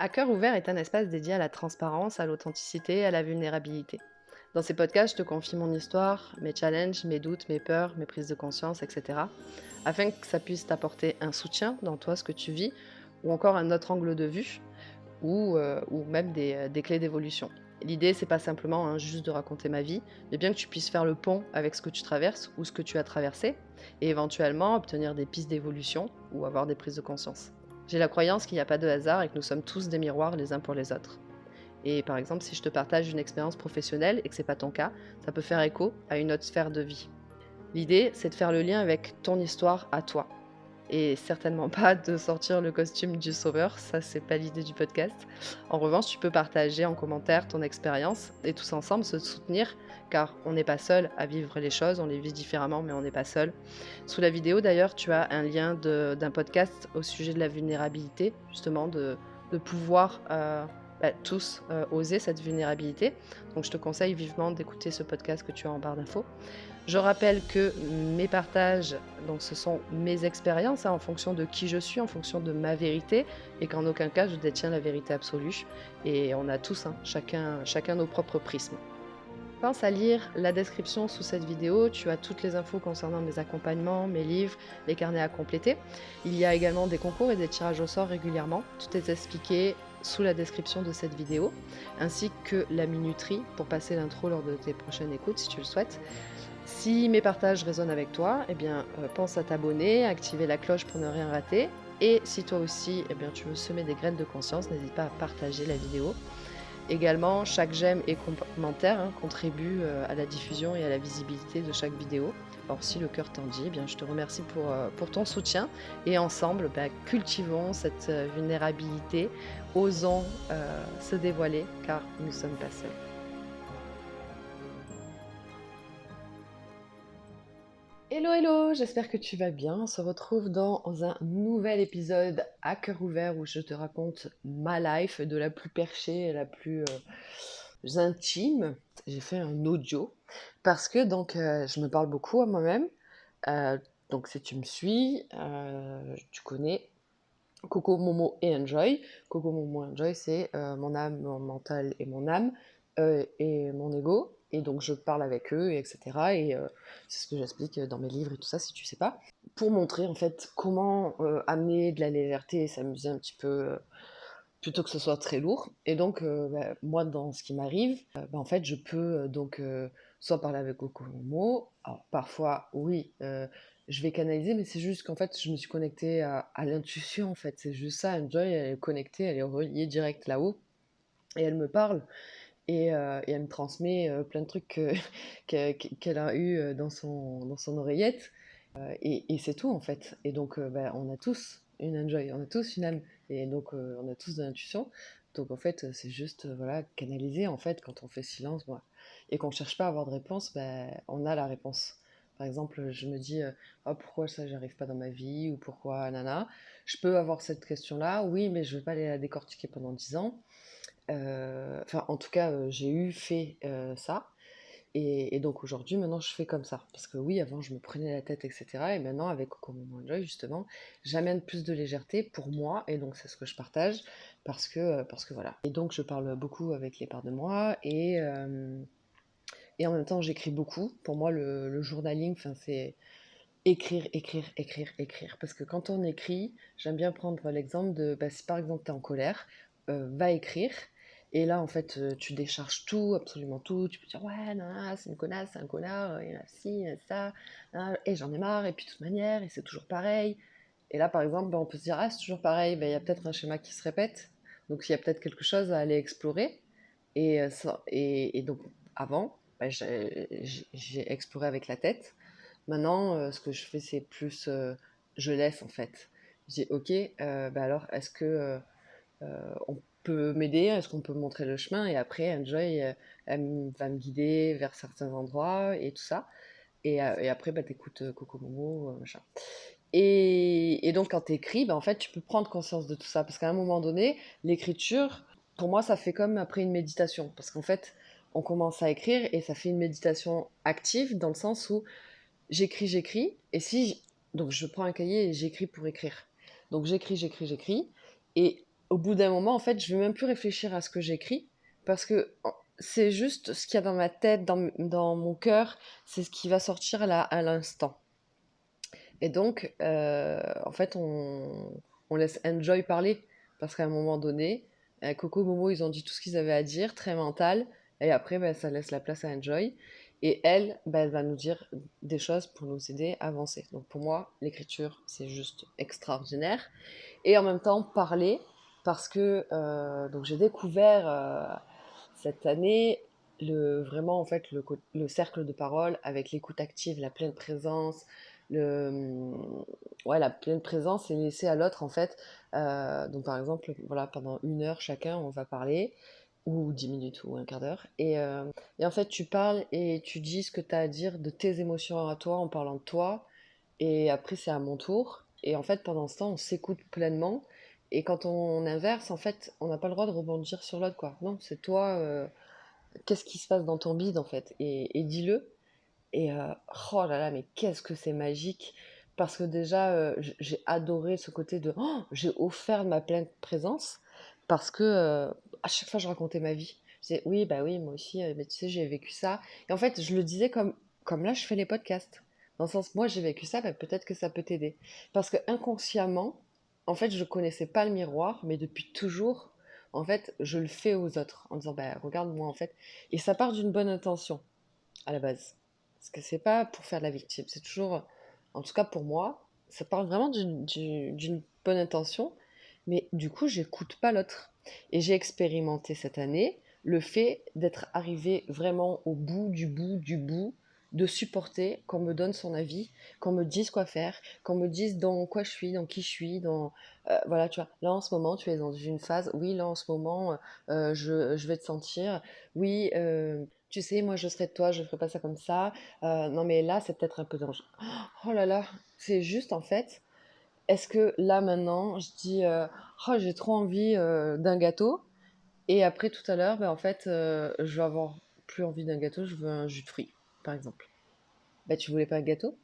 À cœur ouvert est un espace dédié à la transparence, à l'authenticité et à la vulnérabilité. Dans ces podcasts, je te confie mon histoire, mes challenges, mes doutes, mes peurs, mes prises de conscience, etc. afin que ça puisse t'apporter un soutien dans toi, ce que tu vis, ou encore un autre angle de vue, ou même des clés d'évolution. L'idée, c'est pas simplement juste de raconter ma vie, mais bien que tu puisses faire le pont avec ce que tu traverses ou ce que tu as traversé, et éventuellement obtenir des pistes d'évolution ou avoir des prises de conscience. J'ai la croyance qu'il n'y a pas de hasard et que nous sommes tous des miroirs les uns pour les autres. Et par exemple, si je te partage une expérience professionnelle et que c'est pas ton cas, ça peut faire écho à une autre sphère de vie. L'idée, c'est de faire le lien avec ton histoire à toi. Et certainement pas de sortir le costume du sauveur, ça c'est pas l'idée du podcast. En revanche, tu peux partager en commentaire ton expérience et tous ensemble se soutenir, car on n'est pas seul à vivre les choses, on les vit différemment, mais on n'est pas seul. Sous la vidéo d'ailleurs, tu as un lien d'un podcast au sujet de la vulnérabilité, justement de pouvoir tous oser cette vulnérabilité. Donc je te conseille vivement d'écouter ce podcast que tu as en barre d'infos. Je rappelle que mes partages, donc ce sont mes expériences en fonction de qui je suis, en fonction de ma vérité, et qu'en aucun cas je détiens la vérité absolue. Et on a tous, chacun nos propres prismes. Pense à lire la description sous cette vidéo, tu as toutes les infos concernant mes accompagnements, mes livres, les carnets à compléter. Il y a également des concours et des tirages au sort régulièrement. Tout est expliqué sous la description de cette vidéo, ainsi que la minuterie pour passer l'intro lors de tes prochaines écoutes si tu le souhaites. Si mes partages résonnent avec toi, pense à t'abonner, à activer la cloche pour ne rien rater. Et si toi aussi, tu veux semer des graines de conscience, n'hésite pas à partager la vidéo. Également, chaque j'aime et commentaire contribue à la diffusion et à la visibilité de chaque vidéo. Alors si le cœur t'en dit, je te remercie pour ton soutien et ensemble, cultivons cette vulnérabilité, osons se dévoiler car nous ne sommes pas seuls. Hello, hello, j'espère que tu vas bien. On se retrouve dans un nouvel épisode à cœur ouvert où je te raconte ma life de la plus perchée et la plus intime. J'ai fait un audio parce que je me parle beaucoup à moi-même. Euh, donc si tu me suis, tu connais Coco, Momo et Enjoy. Coco, Momo, Enjoy, c'est mon âme, mon mental et mon âme et mon ego. Et donc je parle avec eux, et etc. Et c'est ce que j'explique dans mes livres et tout ça, si tu sais pas. Pour montrer en fait comment amener de la légèreté et s'amuser un petit peu plutôt que ce soit très lourd. Et donc moi, dans ce qui m'arrive, en fait, je peux soit parler avec Coco Momo. Alors parfois, oui, je vais canaliser, mais c'est juste qu'en fait, je me suis connectée à l'intuition, en fait. C'est juste ça. Enjoy, elle est connectée, elle est reliée direct là-haut. Et elle me parle. Et elle me transmet plein de trucs qu'elle a eu dans son oreillette. Et c'est tout, en fait. Et donc, on a tous une enjoy, on a tous une âme. Et donc, on a tous de l'intuition. Donc, en fait, c'est juste, voilà, canaliser, en fait, quand on fait silence, voilà. Et qu'on ne cherche pas à avoir de réponse, on a la réponse. Par exemple, je me dis, oh, pourquoi ça, j'arrive pas dans ma vie, ou pourquoi, nana. Je peux avoir cette question-là, oui, mais je vais pas aller la décortiquer pendant 10 ans. Enfin, en tout cas, j'ai fait ça. Et donc aujourd'hui, maintenant, je fais comme ça. Parce que oui, avant, je me prenais la tête, etc. Et maintenant, avec Coco Momo Joy, justement, j'amène plus de légèreté pour moi. Et donc, c'est ce que je partage. Parce que voilà. Et donc, je parle beaucoup avec les parts de moi. Et en même temps, j'écris beaucoup. Pour moi, le journaling, c'est écrire, écrire, écrire, écrire. Parce que quand on écrit, j'aime bien prendre l'exemple de, si par exemple tu es en colère, va écrire. Et là, en fait, tu décharges tout, absolument tout. Tu peux dire, ouais, non, non, c'est une connasse, c'est un connard, il y a ci, il y a ça, et j'en ai marre, et puis de toute manière, et c'est toujours pareil. Et là, par exemple, on peut se dire, ah, c'est toujours pareil, il y a peut-être un schéma qui se répète. Donc, il y a peut-être quelque chose à aller explorer. Et donc, avant, j'ai exploré avec la tête. Maintenant, ce que je fais, c'est plus, je laisse en fait. Je dis, ok, alors, est-ce que on peut m'aider? Est-ce qu'on peut me montrer le chemin? Et après, Enjoy, va me guider vers certains endroits et tout ça. Et après, t'écoutes Coco Momo, machin. Et donc, quand t'écris, en fait, tu peux prendre conscience de tout ça. Parce qu'à un moment donné, l'écriture, pour moi, ça fait comme après une méditation. Parce qu'en fait, on commence à écrire et ça fait une méditation active dans le sens où j'écris, j'écris, et donc je prends un cahier et j'écris pour écrire. Donc j'écris, j'écris, j'écris, et au bout d'un moment, en fait, je vais même plus réfléchir à ce que j'écris parce que c'est juste ce qu'il y a dans ma tête, dans mon cœur, c'est ce qui va sortir là à l'instant. Et donc, en fait, on laisse Enjoy parler parce qu'à un moment donné, Coco, Momo, ils ont dit tout ce qu'ils avaient à dire, très mental, et après, ben, ça laisse la place à Enjoy. Et elle, ben, elle va nous dire des choses pour nous aider à avancer. Donc pour moi, l'écriture, c'est juste extraordinaire. Et en même temps parler parce que donc j'ai découvert cette année vraiment en fait le cercle de parole avec l'écoute active, la pleine présence, ouais, la pleine présence et laisser à l'autre en fait donc par exemple voilà pendant 1 heure chacun on va parler ou 10 minutes ou un quart d'heure et en fait tu parles et tu dis ce que tu as à dire de tes émotions à toi en parlant de toi et après, c'est à mon tour. Et en fait, pendant ce temps, on s'écoute pleinement. Et quand on inverse, en fait, on n'a pas le droit de rebondir sur l'autre, quoi. Non, c'est toi, qu'est-ce qui se passe dans ton bide, en fait? Et dis-le. Et oh là là, mais qu'est-ce que c'est magique! Parce que déjà, j'ai adoré ce côté de oh, j'ai offert ma pleine présence. Parce que à chaque fois, je racontais ma vie. Je disais oui, bah oui, moi aussi, mais tu sais, j'ai vécu ça. Et en fait, je le disais comme là, je fais les podcasts. Dans le sens, moi, j'ai vécu ça, bah, peut-être que ça peut t'aider. Parce que inconsciemment, en fait, je connaissais pas le miroir, mais depuis toujours, en fait, je le fais aux autres en disant, bah, regarde-moi, en fait. Et ça part d'une bonne intention à la base. Parce que c'est pas pour faire de la victime, c'est toujours, en tout cas pour moi, ça part vraiment d'une bonne intention, mais du coup, j'écoute pas l'autre. Et j'ai expérimenté cette année le fait d'être arrivé vraiment au bout du bout du bout, de supporter qu'on me donne son avis, qu'on me dise quoi faire, qu'on me dise dans quoi je suis, dans qui je suis, voilà, tu vois, là en ce moment, tu es dans une phase, oui, là en ce moment, je vais te sentir, oui, tu sais, moi je serais de toi, je ferais pas ça comme ça. Non, mais là, c'est peut-être un peu dangereux. Oh là là, c'est juste en fait. Est-ce que là maintenant, je dis, oh, j'ai trop envie d'un gâteau, et après tout à l'heure, ben, en fait, je vais avoir plus envie d'un gâteau, je veux un jus de fruits, par exemple. Ben, tu voulais pas un gâteau?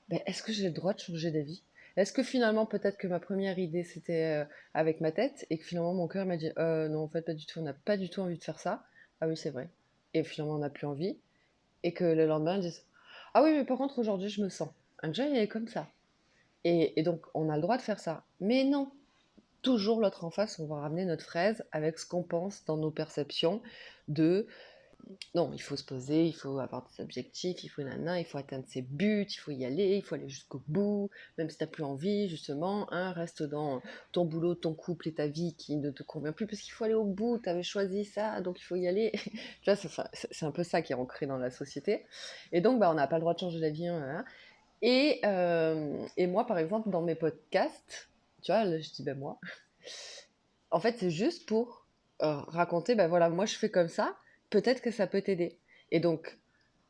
Ben, est-ce que j'ai le droit de changer d'avis? Est-ce que finalement, peut-être que ma première idée, c'était avec ma tête, et que finalement, mon cœur m'a dit, non, en fait, pas du tout, on n'a pas du tout envie de faire ça. Ah oui, c'est vrai. Et finalement, on n'a plus envie. Et que le lendemain, ils disent ah oui, mais par contre, aujourd'hui, je me sens. Un job, il est comme ça. Et donc, on a le droit de faire ça. Mais non, toujours l'autre en face, on va ramener notre fraise avec ce qu'on pense dans nos perceptions de non, il faut se poser, il faut avoir des objectifs, il faut nana, il faut atteindre ses buts, il faut aller jusqu'au bout, même si t'as plus envie, justement, hein, reste dans ton boulot, ton couple et ta vie qui ne te convient plus, parce qu'il faut aller au bout, t'avais choisi ça, donc il faut y aller. Tu vois, c'est un peu ça qui est ancré dans la société. Et donc, bah, on n'a pas le droit de changer d'avis, hein. Et moi, par exemple, dans mes podcasts, tu vois, là, je dis, ben moi, en fait, c'est juste pour raconter, ben voilà, moi je fais comme ça, peut-être que ça peut t'aider. Et donc,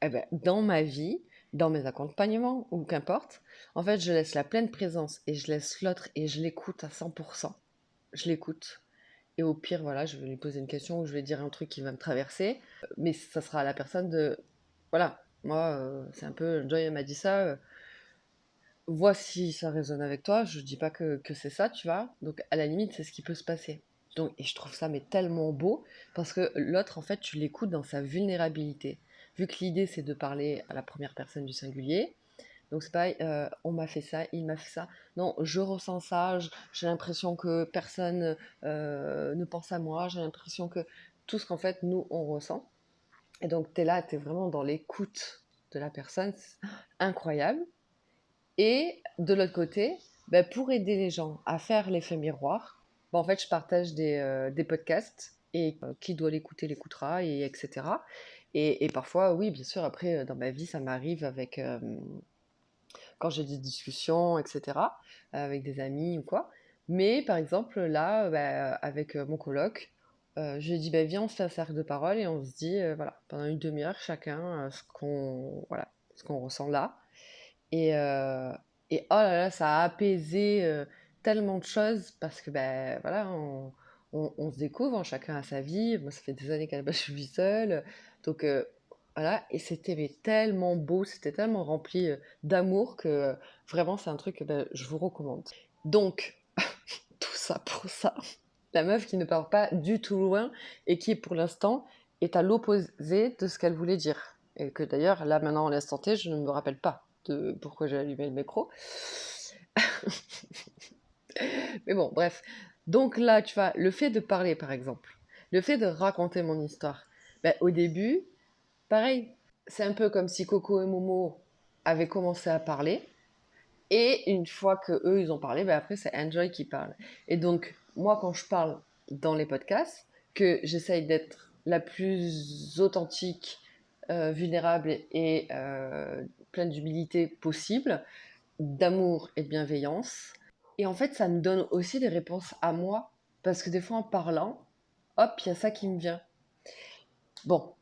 eh ben, dans ma vie, dans mes accompagnements, ou qu'importe, en fait, je laisse la pleine présence et je laisse l'autre et je l'écoute à 100%. Je l'écoute. Et au pire, voilà, je vais lui poser une question ou je vais dire un truc qui va me traverser. Mais ça sera à la personne de... Voilà, moi, c'est un peu... Joy elle m'a dit ça, vois si ça résonne avec toi. Je dis pas que c'est ça, tu vois. Donc, à la limite, c'est ce qui peut se passer. Donc, et je trouve ça mais tellement beau parce que l'autre, en fait, tu l'écoutes dans sa vulnérabilité. Vu que l'idée, c'est de parler à la première personne du singulier. Donc, c'est pareil, on m'a fait ça, il m'a fait ça. Non, je ressens ça, j'ai l'impression que personne ne pense à moi, j'ai l'impression que tout ce qu'en fait, nous, on ressent. Et donc, tu es là, tu es vraiment dans l'écoute de la personne. C'est incroyable. Et de l'autre côté, bah, pour aider les gens à faire l'effet miroir, bah, en fait, je partage des podcasts et qui doit l'écouter l'écoutera, et etc. Et parfois, oui, bien sûr, après, dans ma vie, ça m'arrive avec quand j'ai des discussions, etc., avec des amis ou quoi. Mais par exemple, là, bah, avec mon coloc, je lui ai dit, bah, viens, on se fait un cercle de parole et on se dit, voilà, pendant une demi-heure, chacun, voilà, ce qu'on ressent là. Et, euh, et oh là là, ça a apaisé tellement de choses parce que ben voilà, on se découvre, hein, chacun a sa vie. Moi, ça fait des années qu'à la base je vis seule, donc voilà. Et c'était mais tellement beau, c'était tellement rempli d'amour que vraiment c'est un truc que ben, je vous recommande. Donc tout ça pour ça. La meuf qui ne part pas du tout loin et qui, pour l'instant, est à l'opposé de ce qu'elle voulait dire. Et que d'ailleurs, là, maintenant, à l'instant T, je ne me rappelle pas de pourquoi j'ai allumé le micro. Mais bon, bref. Donc là, tu vois, le fait de parler, par exemple, le fait de raconter mon histoire, ben, au début, pareil, c'est un peu comme si Coco et Momo avaient commencé à parler. Et une fois que eux ils ont parlé, ben après c'est Enjoy qui parle. Et donc moi quand je parle dans les podcasts, que j'essaye d'être la plus authentique, vulnérable et pleine d'humilité possible, d'amour et de bienveillance. Et en fait ça me donne aussi des réponses à moi, parce que des fois en parlant, hop, il y a ça qui me vient. Bon,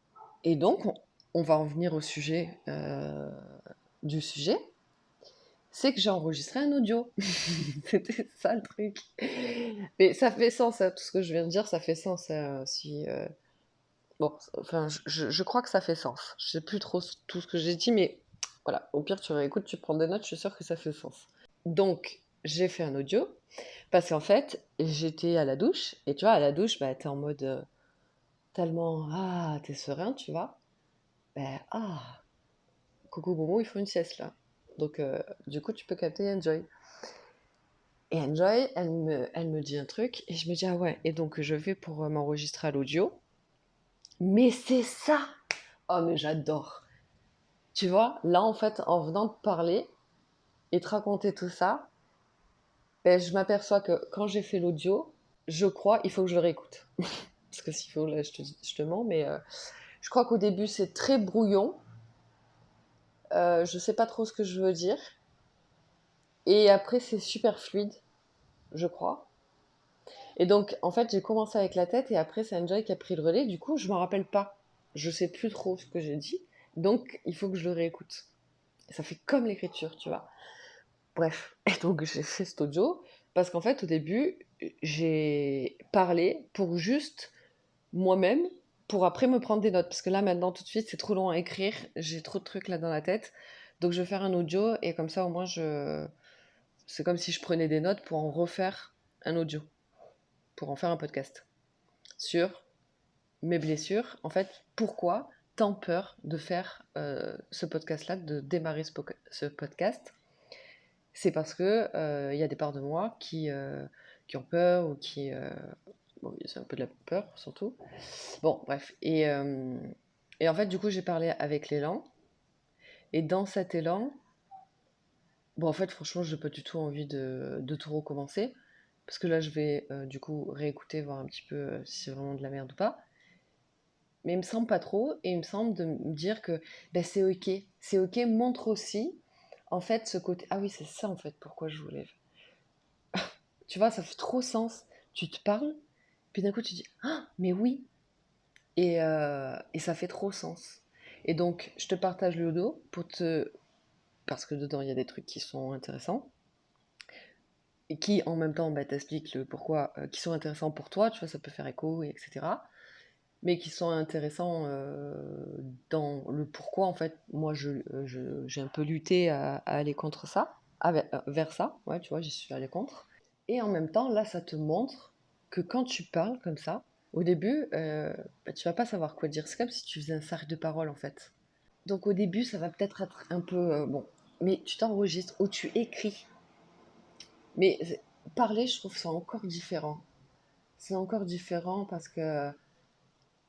et donc on va en venir au sujet du sujet. C'est que j'ai enregistré un audio. C'était ça le truc. Mais ça fait sens, hein, tout ce que je viens de dire, ça fait sens. Si, bon, enfin, je crois que ça fait sens. Je sais plus trop tout ce que j'ai dit, mais voilà. Au pire, tu réécoutes, tu prends des notes, je suis sûre que ça fait sens. Donc, j'ai fait un audio parce qu'en fait, j'étais à la douche et tu vois, à la douche, bah, t'es en mode tellement t'es serein, tu vois. Ben, coucou Momo, il faut une sieste là. Donc, du coup, tu peux capter Enjoy. Et Enjoy, elle me dit un truc, et je me dis, ah ouais, et donc je vais pour m'enregistrer à l'audio. Mais c'est ça! Oh, mais j'adore! Tu vois, là, en fait, en venant de parler et te raconter tout ça, ben, je m'aperçois que quand j'ai fait l'audio, je crois, il faut que je le réécoute. Parce que s'il faut, là, je te mens, mais je crois qu'au début, c'est très brouillon. Je sais pas trop ce que je veux dire. Et après, c'est super fluide, je crois. Et donc, en fait, j'ai commencé avec la tête et après, c'est Enjoy qui a pris le relais. Du coup, je m'en rappelle pas. Je sais plus trop ce que j'ai dit. Donc, il faut que je le réécoute. Et ça fait comme l'écriture, tu vois. Bref. Et donc, j'ai fait cet audio parce qu'en fait, au début, j'ai parlé pour juste moi-même, pour après me prendre des notes. Parce que là, maintenant, tout de suite, c'est trop long à écrire. J'ai trop de trucs là dans la tête. Donc, je vais faire un audio et comme ça, au moins, c'est comme si je prenais des notes pour en refaire un audio, pour en faire un podcast sur mes blessures. En fait, pourquoi tant peur de faire ce podcast-là, de démarrer ce podcast? C'est parce que il y a des parts de moi qui ont peur ou qui... bon, c'est un peu de la peur, surtout. Bon, bref. Et en fait, du coup, j'ai parlé avec l'élan. Et dans cet élan, bon, en fait, franchement, j'ai pas du tout envie de tout recommencer. Parce que là, je vais du coup réécouter, voir un petit peu si c'est vraiment de la merde ou pas. Mais il me semble pas trop, et il me semble de me dire que ben, c'est ok. C'est ok, montre aussi, en fait, ce côté. Ah oui, c'est ça, en fait, pourquoi je voulais. Tu vois, ça fait trop sens. Tu te parles, puis d'un coup, tu dis ah, mais oui. Et ça fait trop sens. Et donc, je te partage le dos pour te. Parce que dedans, il y a des trucs qui sont intéressants. Et qui, en même temps, bah, t'expliquent le pourquoi, qui sont intéressants pour toi, tu vois, ça peut faire écho, etc. Mais qui sont intéressants dans le pourquoi, en fait, moi, j'ai un peu lutté à aller contre ça, vers ça, ouais, tu vois, j'y suis allée contre. Et en même temps, là, ça te montre que quand tu parles comme ça, au début, bah, tu vas pas savoir quoi dire. C'est comme si tu faisais un cercle de parole, en fait. Donc au début, ça va peut-être être un peu... bon, mais tu t'enregistres ou tu écris. Mais parler, je trouve ça encore différent. C'est encore différent parce que...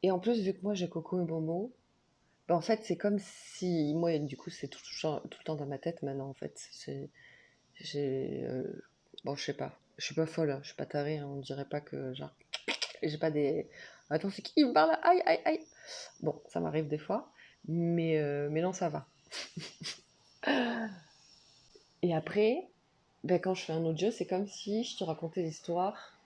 Et en plus, vu que moi, j'ai Coco et Momo, bah, en fait, c'est comme si moi, du coup, c'est tout le temps dans ma tête maintenant, en fait. J'ai, bon, je sais pas. Je suis pas folle, hein, je suis pas tarée, hein, on dirait pas que, genre, j'ai pas des... Attends, c'est qui qui me parle là? Aïe, aïe, aïe. Bon, ça m'arrive des fois, mais non, ça va. Et après, ben, quand je fais un audio, c'est comme si je te racontais l'histoire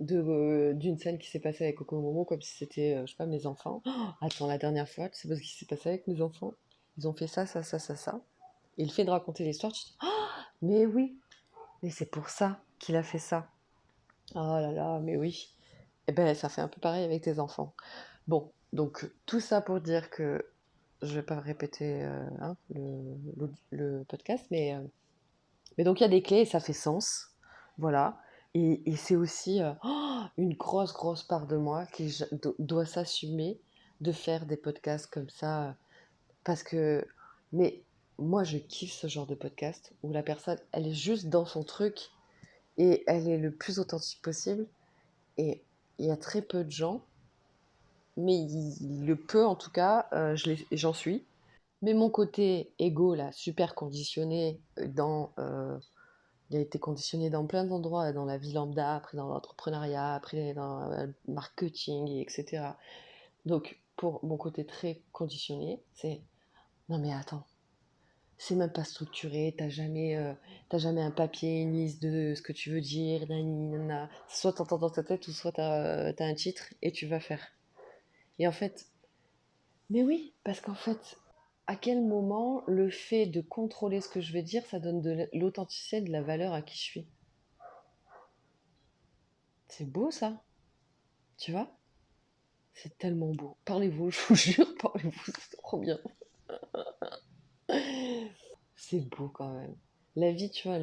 d'une scène qui s'est passée avec Coco Momo, comme si c'était, je sais pas, mes enfants. Oh, attends, la dernière fois, tu sais pas ce qui s'est passé avec mes enfants? Ils ont fait ça, ça, ça, ça, ça. Et le fait de raconter l'histoire, tu te dis, oh, mais oui, mais c'est pour ça qu'il a fait ça. Oh là là, mais oui. Eh ben, ça fait un peu pareil avec tes enfants. Bon, donc tout ça pour dire que je vais pas répéter hein, le podcast, mais donc il y a des clés et ça fait sens. Voilà. Et c'est aussi une grosse, grosse part de moi qui doit s'assumer de faire des podcasts comme ça. Parce que, mais moi, je kiffe ce genre de podcast où la personne, elle est juste dans son truc et elle est le plus authentique possible. Et il y a très peu de gens, mais le peu en tout cas, j'en suis. Mais mon côté égo, là, super conditionné il a été conditionné dans plein d'endroits, dans la vie lambda, après dans l'entrepreneuriat, après dans le marketing, etc. Donc, pour mon côté très conditionné, c'est non mais attends, c'est même pas structuré, t'as jamais un papier, une liste de ce que tu veux dire, nani, nana. Soit t'entends dans ta tête, ou soit t'as un titre et tu vas faire. Et en fait, mais oui, parce qu'en fait, à quel moment le fait de contrôler ce que je vais dire, ça donne de l'authenticité, de la valeur à qui je suis? C'est beau ça, tu vois? C'est tellement beau. Parlez-vous, je vous jure, parlez-vous, c'est trop bien. C'est beau quand même. La vie, tu vois,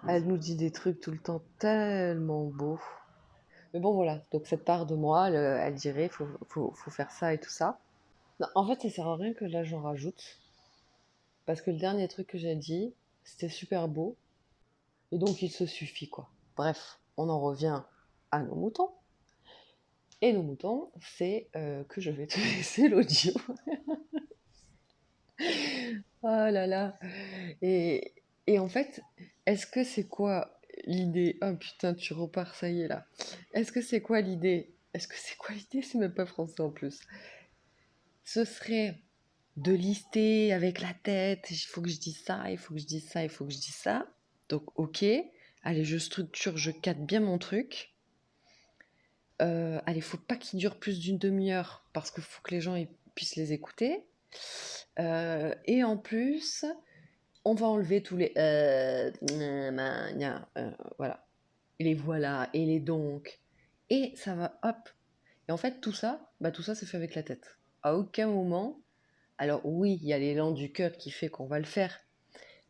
elle nous dit des trucs tout le temps tellement beaux. Mais bon, voilà. Donc, cette part de moi, elle dirait, faut faire ça et tout ça. Non, en fait, ça sert à rien que là, j'en rajoute. Parce que le dernier truc que j'ai dit, c'était super beau. Et donc, il se suffit, quoi. Bref, on en revient à nos moutons. Et nos moutons, c'est que je vais te laisser l'audio. Oh là là. Et, et en fait, est-ce que c'est quoi l'idée? Oh putain, tu repars, ça y est là. Est-ce que c'est quoi l'idée? Est-ce que c'est quoi l'idée? C'est même pas français en plus. Ce serait de lister avec la tête, il faut que je dise ça, il faut que je dise ça, il faut que je dise ça. Donc ok, allez, je structure, je cadre bien mon truc. Allez, faut pas qu'il dure plus d'une demi-heure parce qu'il faut que les gens puissent les écouter. Et en plus, on va enlever tous les voilà, et les voilà, et les donc, et ça va, hop. Et en fait, tout ça, c'est fait avec la tête. À aucun moment, alors oui, il y a l'élan du cœur qui fait qu'on va le faire,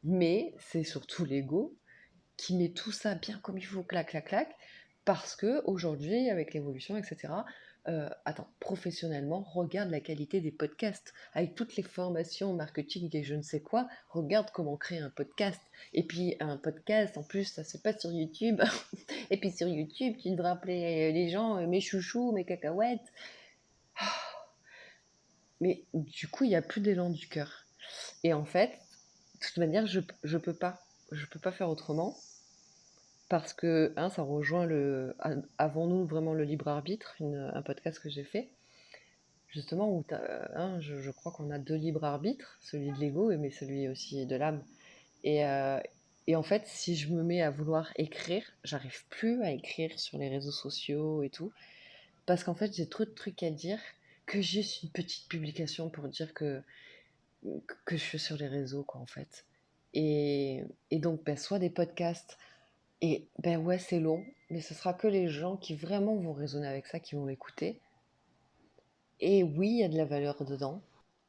mais c'est surtout l'ego qui met tout ça bien comme il faut, clac, clac, clac, parce que aujourd'hui, avec l'évolution, etc., attends, professionnellement, regarde la qualité des podcasts. Avec toutes les formations marketing et je ne sais quoi, regarde comment créer un podcast. Et puis, un podcast, en plus, ça se passe sur YouTube. Et puis, sur YouTube, tu devrais appeler les gens mes chouchous, mes cacahuètes. Mais du coup, il n'y a plus d'élan du cœur. Et en fait, de toute manière, je peux pas. Je peux pas faire autrement. Parce que, ça rejoint Avons-nous vraiment le libre arbitre, un podcast que j'ai fait, justement, où je crois qu'on a deux libres arbitres, celui de l'ego, mais celui aussi de l'âme. Et, euh, et en fait, si je me mets à vouloir écrire, j'arrive plus à écrire sur les réseaux sociaux et tout, parce qu'en fait, j'ai trop de trucs à dire que juste une petite publication pour dire que je suis sur les réseaux, quoi, en fait. Et, et donc, ben, soit des podcasts. Et ben ouais, c'est long, mais ce sera que les gens qui vraiment vont raisonner avec ça, qui vont l'écouter. Et oui, il y a de la valeur dedans.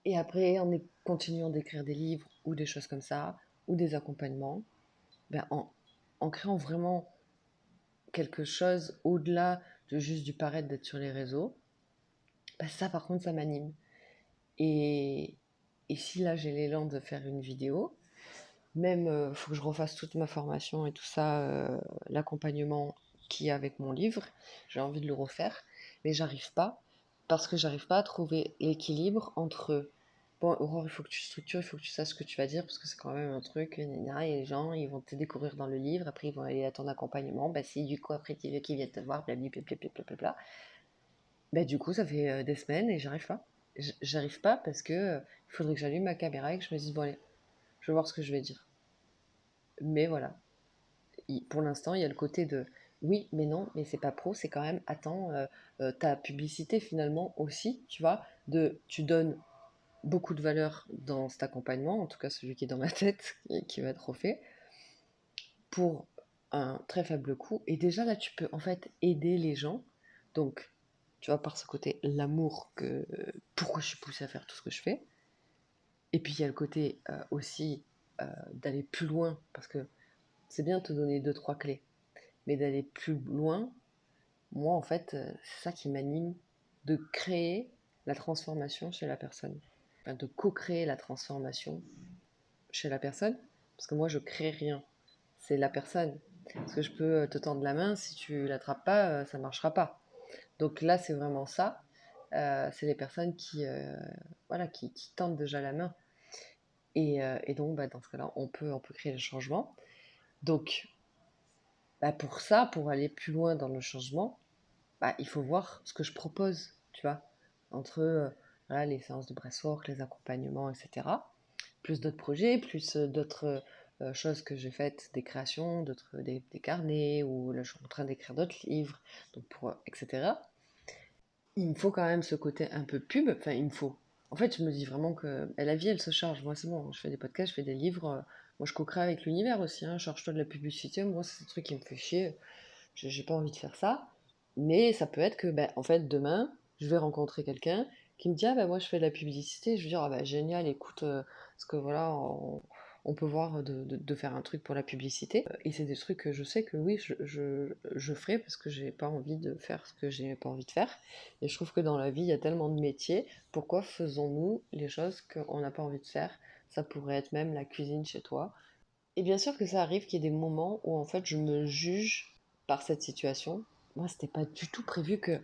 Et après, continuant d'écrire des livres ou des choses comme ça, ou des accompagnements, ben en créant vraiment quelque chose au-delà de juste du paraître d'être sur les réseaux, ben ça par contre, ça m'anime. Et, et si là j'ai l'élan de faire une vidéo, même, faut que je refasse toute ma formation et tout ça, l'accompagnement qu'il y a avec mon livre. J'ai envie de le refaire, mais j'arrive pas parce que j'arrive pas à trouver l'équilibre entre bon, Aurore, il faut que tu structures, il faut que tu saches ce que tu vas dire parce que c'est quand même un truc, gna gna, et les gens, ils vont te découvrir dans le livre, après ils vont aller à ton accompagnement. Bah si du coup après tu veux qu'ils viennent te voir, blablabla, bah du coup ça fait des semaines et j'arrive pas. J'arrive pas parce que il faudrait que j'allume ma caméra et que je me dise bon allez, je vais voir ce que je vais dire. Mais voilà, pour l'instant, il y a le côté de oui, mais non, mais c'est pas pro, c'est quand même, attends, ta publicité finalement aussi, tu vois, tu donnes beaucoup de valeur dans cet accompagnement, en tout cas celui qui est dans ma tête et qui va être refait, pour un très faible coût. Et déjà là, tu peux en fait aider les gens. Donc, tu vois, par ce côté, l'amour pourquoi je suis poussée à faire tout ce que je fais. Et puis il y a le côté aussi d'aller plus loin, parce que c'est bien de te donner deux, trois clés. mais d'aller plus loin. Moi, en fait, c'est ça qui m'anime, de créer la transformation chez la personne. Enfin, de co-créer la transformation chez la personne, parce que moi, je crée rien. C'est la personne. Parce que je peux te tendre la main, si tu l'attrapes pas, ça marchera pas. Donc là, c'est vraiment ça. C'est les personnes voilà, qui tendent déjà la main. Et donc, bah, dans ce cas-là, on peut créer le changement. Donc, bah, pour ça, pour aller plus loin dans le changement, bah, il faut voir ce que je propose, tu vois, entre voilà, les séances de breathwork, les accompagnements, etc. Plus d'autres projets, plus d'autres choses que j'ai faites, des créations, des carnets, ou là, je suis en train d'écrire d'autres livres, donc etc. Il me faut quand même ce côté un peu pub, enfin, il me faut. En fait, je me dis vraiment que la vie, elle se charge. Moi, c'est bon, je fais des podcasts, je fais des livres. Moi, je co-crée avec l'univers aussi. Hein. Charge-toi de la publicité. Moi, c'est un truc qui me fait chier. J'ai pas envie de faire ça. Mais ça peut être que, ben, en fait, demain, je vais rencontrer quelqu'un qui me dit, ah ben moi, je fais de la publicité. Je vais dire, ah ben génial, écoute, parce que voilà, on peut voir de faire un truc pour la publicité. Et c'est des trucs que je sais que oui, je ferai parce que j'ai pas envie de faire ce que j'ai pas envie de faire. Et je trouve que dans la vie, il y a tellement de métiers. Pourquoi faisons-nous les choses qu'on n'a pas envie de faire? Ça pourrait être même la cuisine chez toi. Et bien sûr que ça arrive qu'il y ait des moments où en fait je me juge par cette situation. Moi, c'était pas du tout prévu que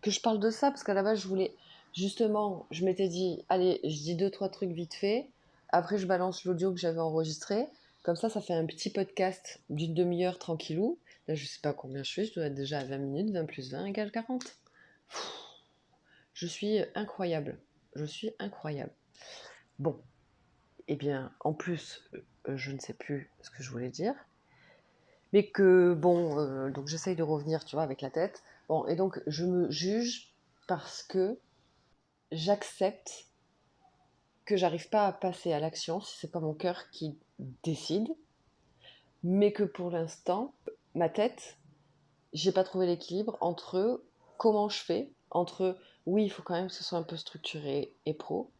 je parle de ça parce qu'à la base, je voulais justement, je m'étais dit, allez, je dis deux, trois trucs vite fait. Après, je balance l'audio que j'avais enregistré. Comme ça fait un petit podcast d'une demi-heure tranquillou. Là, je sais pas combien je suis, je dois être déjà à 20 minutes, 20 plus 20 égale 40. Je suis incroyable. Je suis incroyable. Bon, eh bien, en plus, je ne sais plus ce que je voulais dire. Mais que, bon, donc j'essaye de revenir, tu vois, avec la tête. Bon, et donc je me juge parce que j'accepte que j'arrive pas à passer à l'action si c'est pas mon cœur qui décide, mais que pour l'instant, ma tête, j'ai pas trouvé l'équilibre entre comment je fais, entre oui, il faut quand même que ce soit un peu structuré et pro,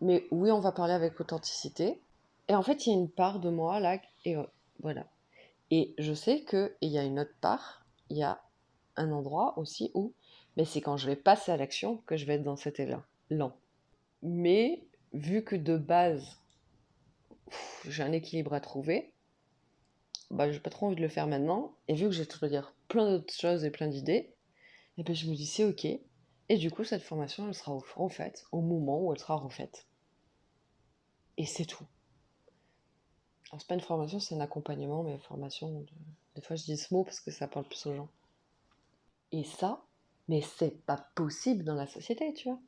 mais oui, on va parler avec authenticité. Et en fait, il y a une part de moi là, et voilà. Et je sais qu'il y a une autre part, il y a un endroit aussi où, mais c'est quand je vais passer à l'action que je vais être dans cet élan. Lent. Mais vu que de base, j'ai un équilibre à trouver, bah, j'ai pas trop envie de le faire maintenant. Et vu que j'ai tout à dire plein d'autres choses et plein d'idées, et ben je me dis c'est ok. Et du coup, cette formation, elle sera refaite au moment où elle sera refaite. Et c'est tout. Alors, c'est pas une formation, c'est un accompagnement, mais formation, des fois je dis ce mot parce que ça parle plus aux gens. Et ça, mais c'est pas possible dans la société, tu vois.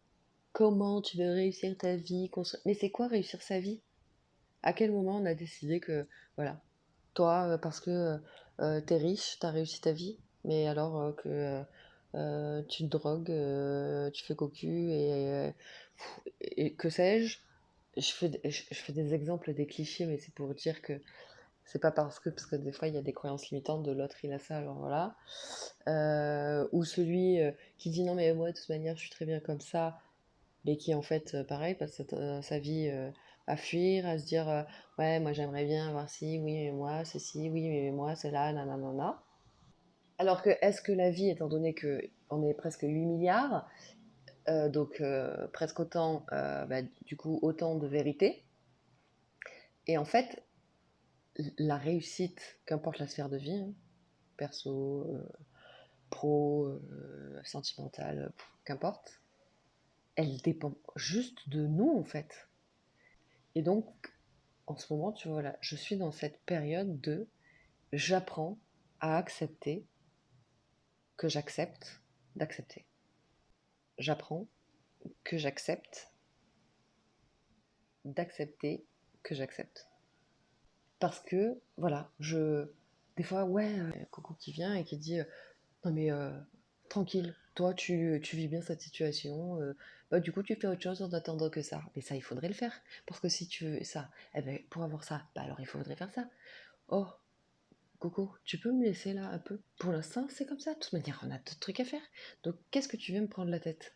Comment tu veux réussir ta vie, mais c'est quoi réussir sa vie? À quel moment on a décidé que, voilà, toi, parce que t'es riche, t'as réussi ta vie, mais alors que tu te drogues, tu fais cocu et que sais-je, je fais des exemples, des clichés, mais c'est pour dire que c'est pas parce que des fois il y a des croyances limitantes de l'autre, il a ça, alors voilà. Ou celui qui dit non mais moi de toute manière je suis très bien comme ça, mais qui en fait pareil passe sa vie à fuir, à se dire ouais moi j'aimerais bien avoir ci, oui mais moi ceci, oui mais moi c'est là, nanana. Alors que est-ce que la vie, étant donné que on est presque 8 milliards, donc presque autant, bah, du coup autant de vérité, et en fait la réussite, qu'importe la sphère de vie, hein, perso, pro, sentimentale, qu'importe, elle dépend juste de nous en fait. Et donc, en ce moment, tu vois, là, je suis dans cette période de j'apprends à accepter que j'accepte d'accepter. J'apprends que j'accepte d'accepter que j'accepte. Parce que, voilà, des fois, ouais, Coco qui vient et qui dit non mais tranquille, toi tu vis bien cette situation, bah du coup tu fais autre chose en attendant que ça. Mais ça il faudrait le faire, parce que si tu veux ça, eh ben pour avoir ça, bah alors il faudrait faire ça. Oh, Coco, tu peux me laisser là un peu? Pour l'instant c'est comme ça, de toute manière on a d'autres trucs à faire. Donc qu'est-ce que tu veux me prendre la tête?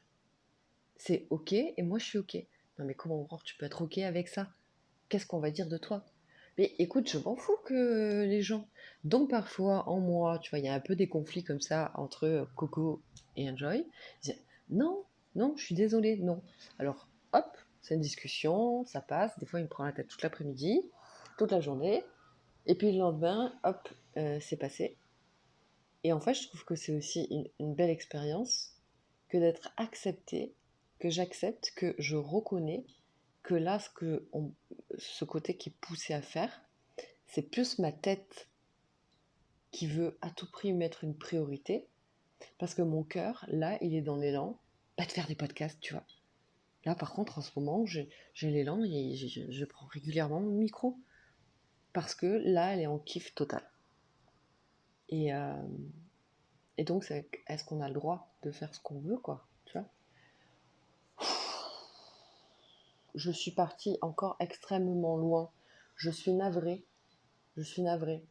C'est ok et moi je suis ok. Non mais comment voir, tu peux être ok avec ça? Qu'est-ce qu'on va dire de toi? Mais écoute, je m'en fous que les gens. Donc parfois, en moi, tu vois, il y a un peu des conflits comme ça entre Coco et Enjoy. Je dis, non, non, je suis désolée, non. Alors, hop, c'est une discussion, ça passe. Des fois, il me prend la tête toute l'après-midi, toute la journée. Et puis le lendemain, hop, c'est passé. Et en fait, je trouve que c'est aussi une belle expérience que d'être accepté, que j'accepte, que je reconnais que là, ce côté qui est poussé à faire, c'est plus ma tête qui veut à tout prix mettre une priorité, parce que mon cœur, là, il est dans l'élan de faire des podcasts, tu vois. Là, par contre, en ce moment, j'ai l'élan et je prends régulièrement mon micro, parce que là, elle est en kiff total. Et, euh, et donc, est-ce qu'on a le droit de faire ce qu'on veut, quoi, tu vois. Je suis partie encore extrêmement loin. Je suis navrée. Je suis navrée.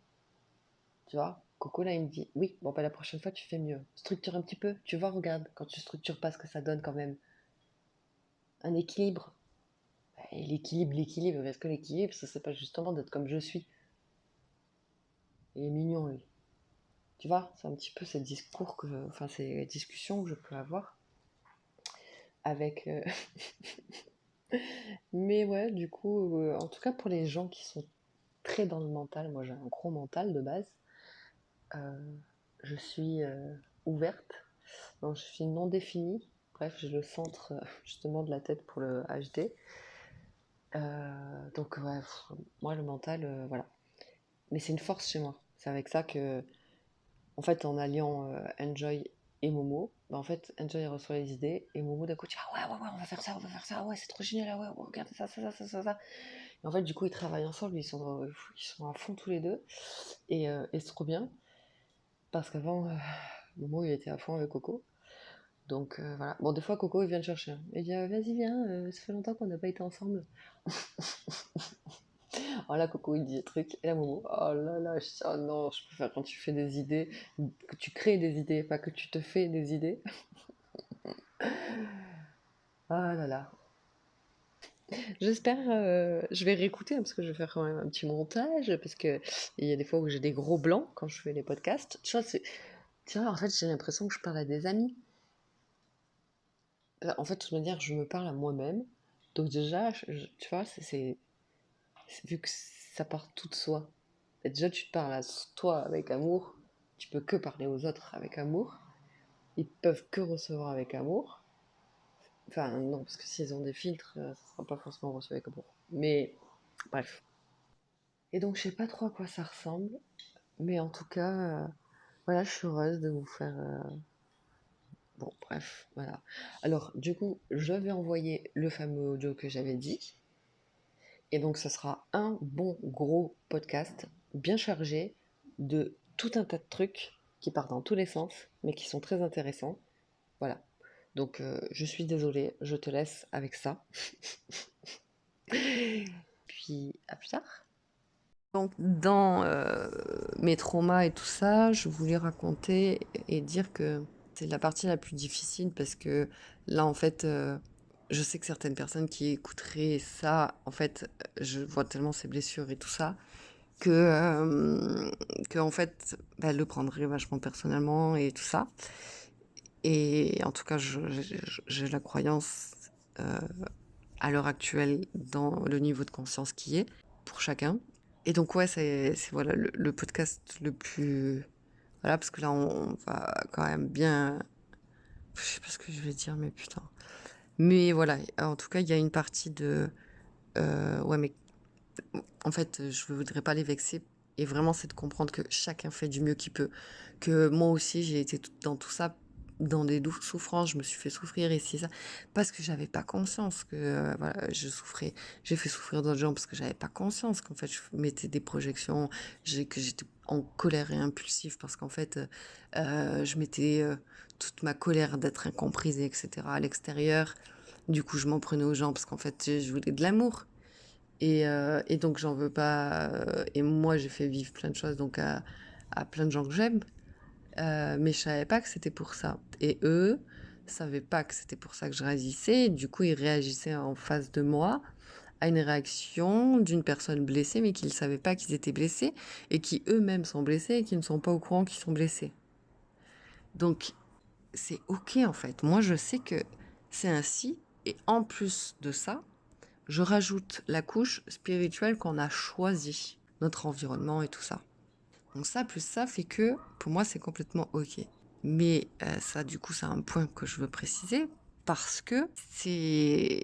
Tu vois, Coco, là, il me dit, oui, bon, bah, la prochaine fois, tu fais mieux. Structure un petit peu. Tu vois, regarde, quand tu structures pas ce que ça donne quand même. Un équilibre. Et l'équilibre. Est-ce que l'équilibre, ça, c'est pas justement d'être comme je suis? Il est mignon, lui. Tu vois, c'est un petit peu ces discours enfin, ces discussions que je peux avoir avec. Mais ouais, du coup, en tout cas, pour les gens qui sont très dans le mental, moi, j'ai un gros mental de base. euh, je suis ouverte. Non, je suis non définie. Bref, j'ai le centre justement de la tête pour le HD. Donc, ouais, moi, le mental, voilà. Mais c'est une force chez moi. C'est avec ça que, en fait, en alliant Enjoy et Momo, bah, en fait, Enjoy reçoit les idées et Momo d'un coup dit ah ouais, ouais, ouais, on va faire ça, ah ouais, c'est trop génial, ah ouais, ouais, regarde ça, ça, ça, ça, ça, ça. Et en fait, du coup, ils travaillent ensemble, ils sont à fond tous les deux et c'est trop bien parce qu'avant, Momo, il était à fond avec Coco. Donc voilà. Bon, des fois, Coco, il vient le chercher, hein. Il dit vas-y, viens, ça fait longtemps qu'on n'a pas été ensemble. Oh là, Coco, il dit des trucs. Et la Momo, oh là là, je dis, oh non, je préfère quand tu fais des idées, que tu crées des idées, pas que tu te fais des idées. Ah là là. J'espère, je vais réécouter, hein, parce que je vais faire quand même un petit montage, parce que il y a des fois où j'ai des gros blancs quand je fais les podcasts. Tu vois, en fait, j'ai l'impression que je parle à des amis. En fait, de toute manière, je me parle à moi-même. Donc déjà, tu vois, vu que ça part tout de soi. Et déjà, tu te parles à toi avec amour. Tu peux que parler aux autres avec amour. Ils peuvent que recevoir avec amour. Enfin, non, parce que s'ils ont des filtres, ça sera pas forcément reçu avec amour. Mais bref. Et donc, je sais pas trop à quoi ça ressemble. Mais en tout cas, voilà, je suis heureuse de vous faire. Bon, bref, voilà. Alors, du coup, je vais envoyer le fameux audio que j'avais dit. Et donc, ce sera un bon gros podcast bien chargé de tout un tas de trucs qui partent dans tous les sens, mais qui sont très intéressants. Voilà. Donc, je suis désolée, je te laisse avec ça. Puis, à plus tard. Donc, dans mes traumas et tout ça, je voulais raconter et dire que c'est la partie la plus difficile parce que là, en fait, je sais que certaines personnes qui écouteraient ça, en fait, je vois tellement ces blessures et tout ça, que en fait, bah, elles le prendraient vachement personnellement et tout ça. Et en tout cas, j'ai la croyance euh, à l'heure actuelle dans le niveau de conscience qui est pour chacun. Et donc ouais, c'est voilà le podcast le plus voilà parce que là on va quand même bien, je sais pas ce que je vais dire mais putain. Mais voilà, en tout cas il y a une partie de ouais mais en fait je voudrais pas les vexer et vraiment c'est de comprendre que chacun fait du mieux qu'il peut, que moi aussi j'ai été dans tout ça, dans des souffrances, je me suis fait souffrir ici ça parce que j'avais pas conscience que voilà je souffrais, j'ai fait souffrir d'autres gens parce que j'avais pas conscience qu'en fait je mettais des projections, que j'étais en colère et impulsive parce qu'en fait je mettais toute ma colère d'être incomprise et etc à l'extérieur, du coup je m'en prenais aux gens parce qu'en fait je voulais de l'amour et donc j'en veux pas. Et moi, j'ai fait vivre plein de choses donc à plein de gens que j'aime. Mais je savais pas que c'était pour ça. Et eux savaient pas que c'était pour ça que je réagissais. Et du coup, ils réagissaient en face de moi à une réaction d'une personne blessée, mais qui ne savaient pas qu'ils étaient blessés, et qui eux-mêmes sont blessés et qui ne sont pas au courant qu'ils sont blessés. Donc, c'est OK en fait. Moi, je sais que c'est ainsi, et en plus de ça, je rajoute la couche spirituelle qu'on a choisie, notre environnement et tout ça. Donc ça, plus ça, fait que pour moi, c'est complètement OK. Mais ça, du coup, c'est un point que je veux préciser parce que c'est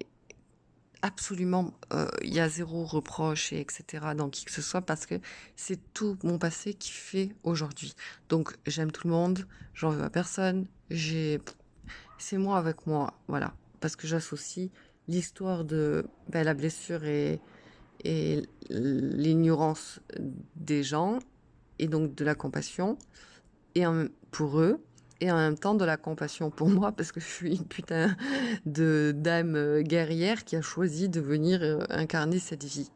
absolument, il y a zéro reproche et etc. dans qui que ce soit parce que c'est tout mon passé qui fait aujourd'hui. Donc j'aime tout le monde, j'en veux à personne, c'est moi avec moi, voilà. Parce que j'associe l'histoire de la blessure et l'ignorance des gens et donc de la compassion pour eux et en même temps de la compassion pour moi parce que je suis une putain de d'âme guerrière qui a choisi de venir incarner cette vie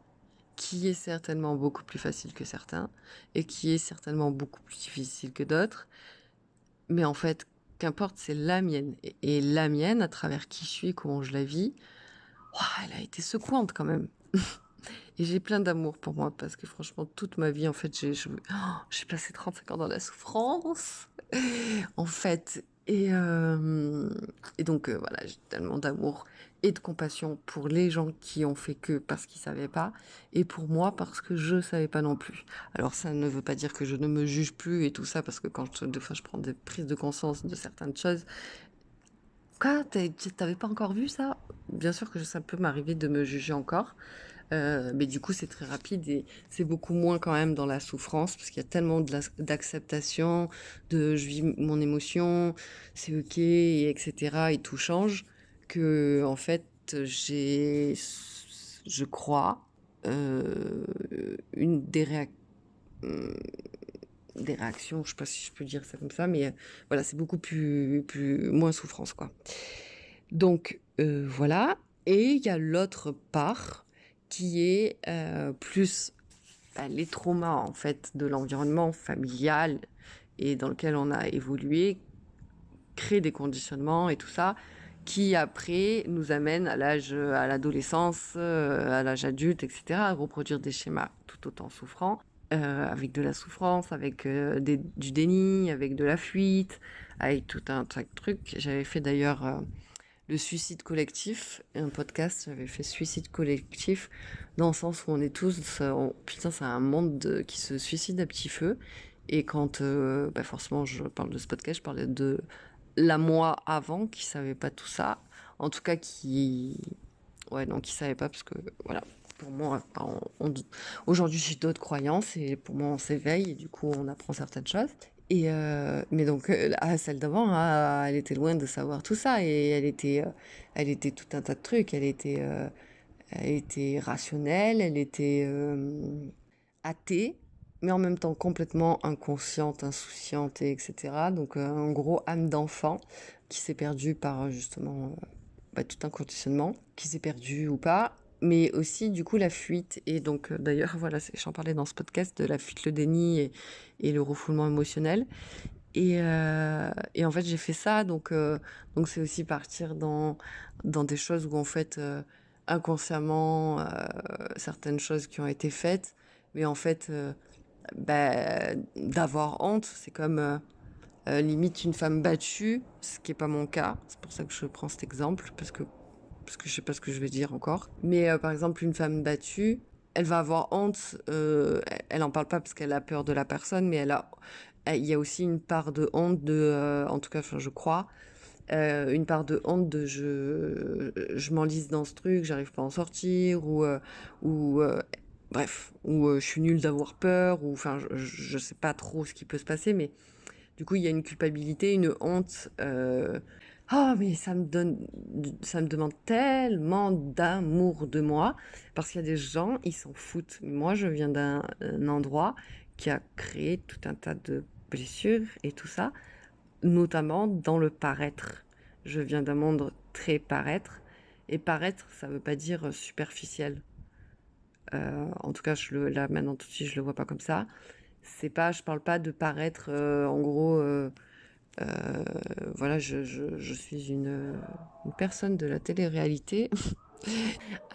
qui est certainement beaucoup plus facile que certains et qui est certainement beaucoup plus difficile que d'autres, mais en fait qu'importe, c'est la mienne et la mienne à travers qui je suis, comment je la vis. Ouah, elle a été secouante quand même. Et j'ai plein d'amour pour moi parce que franchement, toute ma vie, en fait, j'ai passé 35 ans dans la souffrance, en fait. Et donc, voilà, j'ai tellement d'amour et de compassion pour les gens qui ont fait que parce qu'ils savaient pas, et pour moi parce que je savais pas non plus. Alors, ça ne veut pas dire que je ne me juge plus et tout ça, parce que des fois, je prends des prises de conscience de certaines choses. Quoi, t'avais pas encore vu ça? Bien sûr que ça peut m'arriver de me juger encore. Mais du coup, c'est très rapide et c'est beaucoup moins quand même dans la souffrance parce qu'il y a tellement d'acceptation, de je vis mon émotion, c'est ok, et etc. Et tout change que, en fait, j'ai, je crois, euh, une des réactions, je sais pas si je peux dire ça comme ça, mais voilà, c'est beaucoup moins souffrance, quoi. Donc voilà, et il y a l'autre part qui est plus les traumas en fait de l'environnement familial et dans lequel on a évolué, créer des conditionnements et tout ça, qui après nous amène à l'âge, à l'adolescence, à l'âge adulte, etc., à reproduire des schémas tout autant souffrants, avec de la souffrance, avec du déni, avec de la fuite, avec tout un tas de trucs. J'avais fait d'ailleurs le suicide collectif, un podcast, j'avais fait suicide collectif, dans le sens où on est tous, putain, c'est un monde qui se suicide à petit feu. Et quand, forcément, je parle de ce podcast, je parlais de la moi avant, qui savait pas tout ça. En tout cas, ouais, non, qui savait pas, parce que, voilà, pour moi, aujourd'hui, j'ai d'autres croyances, et pour moi, on s'éveille, et du coup, on apprend certaines choses. Mais donc, celle d'avant, elle était loin de savoir tout ça, et elle était tout un tas de trucs. Elle était rationnelle, elle était athée, mais en même temps complètement inconsciente, insouciante, etc. Donc, en gros, âme d'enfant qui s'est perdue par justement tout un conditionnement, qui s'est perdu ou pas, mais aussi du coup la fuite. Et donc d'ailleurs, voilà, j'en parlais dans ce podcast de la fuite, le déni et le refoulement émotionnel. Et en fait, j'ai fait ça, donc c'est aussi partir dans des choses où en fait, inconsciemment, certaines choses qui ont été faites, mais en fait, d'avoir honte, c'est comme limite une femme battue, ce qui n'est pas mon cas. C'est pour ça que je prends cet exemple, parce que je sais pas ce que je vais dire encore. Mais par exemple, une femme battue, elle va avoir honte. Elle en parle pas parce qu'elle a peur de la personne, mais il y a aussi une part de honte en tout cas, enfin, je crois, une part de honte de je m'enlise dans ce truc, j'arrive pas à en sortir, ou bref, ou je suis nulle d'avoir peur, ou enfin, je sais pas trop ce qui peut se passer, mais du coup, il y a une culpabilité, une honte. Oh, mais ça me demande tellement d'amour de moi, parce qu'il y a des gens, ils s'en foutent. Moi, je viens d'un endroit qui a créé tout un tas de blessures et tout ça, notamment dans le paraître. Je viens d'un monde très paraître, et paraître, ça veut pas dire superficiel. En tout cas, là maintenant tout de suite, je le vois pas comme ça. Je parle pas de paraître, en gros. Voilà, je suis une personne de la télé-réalité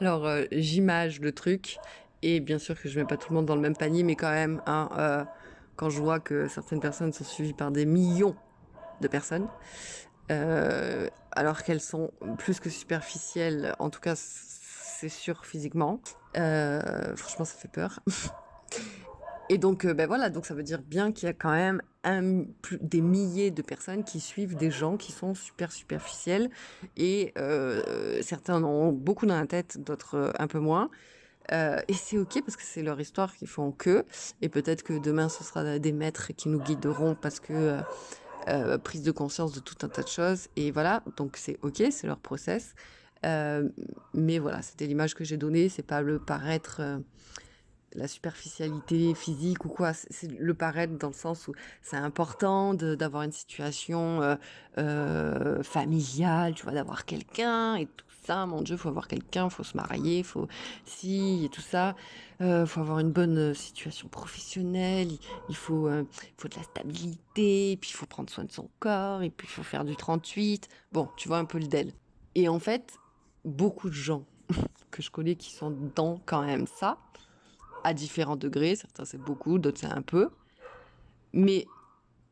Alors, j'image le truc et bien sûr que je mets pas tout le monde dans le même panier, mais quand même, hein, quand je vois que certaines personnes sont suivies par des millions de personnes, alors qu'elles sont plus que superficielles, en tout cas, c'est sûr physiquement, franchement, ça fait peur. Et donc, voilà, donc ça veut dire bien qu'il y a quand même des milliers de personnes qui suivent des gens qui sont super superficiels et certains en ont beaucoup dans la tête, d'autres un peu moins. Et c'est ok parce que c'est leur histoire qui font que. Et peut-être que demain ce sera des maîtres qui nous guideront parce que prise de conscience de tout un tas de choses. Et voilà, donc c'est ok, c'est leur process. Euh, mais voilà, c'était l'image que j'ai donnée, c'est pas le paraître. La superficialité physique ou quoi, c'est le paraître dans le sens où c'est important d'avoir une situation familiale, tu vois, d'avoir quelqu'un et tout ça, mon Dieu, faut avoir quelqu'un, faut se marier, faut si et tout ça, faut avoir une bonne situation professionnelle, il faut de la stabilité, et puis il faut prendre soin de son corps, et puis il faut faire du 38. Bon, tu vois un peu le DEL. Et en fait, beaucoup de gens que je connais qui sont dans quand même ça, à différents degrés. Certains c'est beaucoup, d'autres c'est un peu. Mais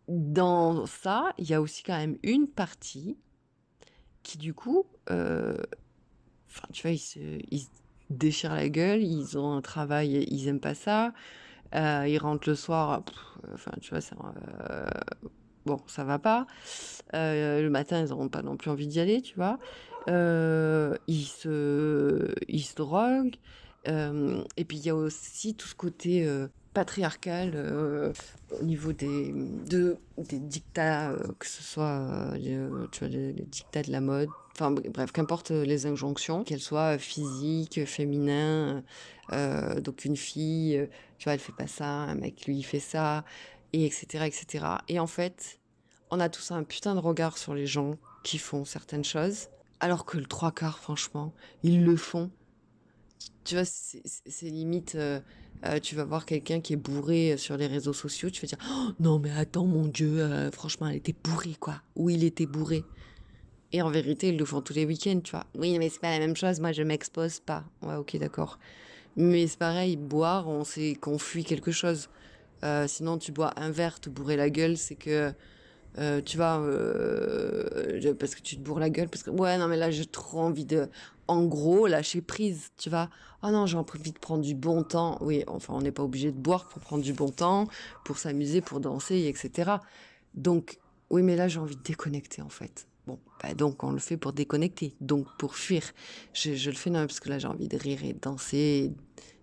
dans ça, il y a aussi quand même une partie qui du coup, enfin tu vois, ils se déchirent la gueule, ils ont un travail, ils aiment pas ça. Ils rentrent le soir, enfin tu vois, bon, ça va pas. Le matin, ils n'auront pas non plus envie d'y aller, tu vois. Ils se droguent. Et puis il y a aussi tout ce côté patriarcal au niveau des dictats, que ce soit tu vois, les dictats de la mode. Enfin bref, qu'importe les injonctions, qu'elles soient physiques, féminins. Donc une fille, tu vois, elle fait pas ça, un mec lui il fait ça, et etc. etc. Et en fait, on a tous un putain de regard sur les gens qui font certaines choses, alors que le trois quarts, franchement, ils le font. Tu vois, c'est limite, tu vas voir quelqu'un qui est bourré sur les réseaux sociaux, tu vas dire, oh, non mais attends, mon Dieu, franchement, elle était bourrée, quoi. Ou il était bourré. Et en vérité, ils le font tous les week-ends, tu vois. Oui, mais c'est pas la même chose, moi je m'expose pas. Ouais, ok, d'accord. Mais c'est pareil, boire, on sait qu'on fuit quelque chose. Sinon, tu bois un verre, te bourrer la gueule, c'est que tu vois, parce que tu te bourres la gueule, parce que ouais, non, mais là, j'ai trop envie de, en gros, lâcher prise, tu vois. Oh non, j'ai envie de prendre du bon temps. Oui, enfin, on n'est pas obligé de boire pour prendre du bon temps, pour s'amuser, pour danser, etc. Donc, oui, mais là, j'ai envie de déconnecter, en fait. Bon, bah donc, on le fait pour déconnecter, donc pour fuir. Je le fais non, parce que là, j'ai envie de rire et de danser,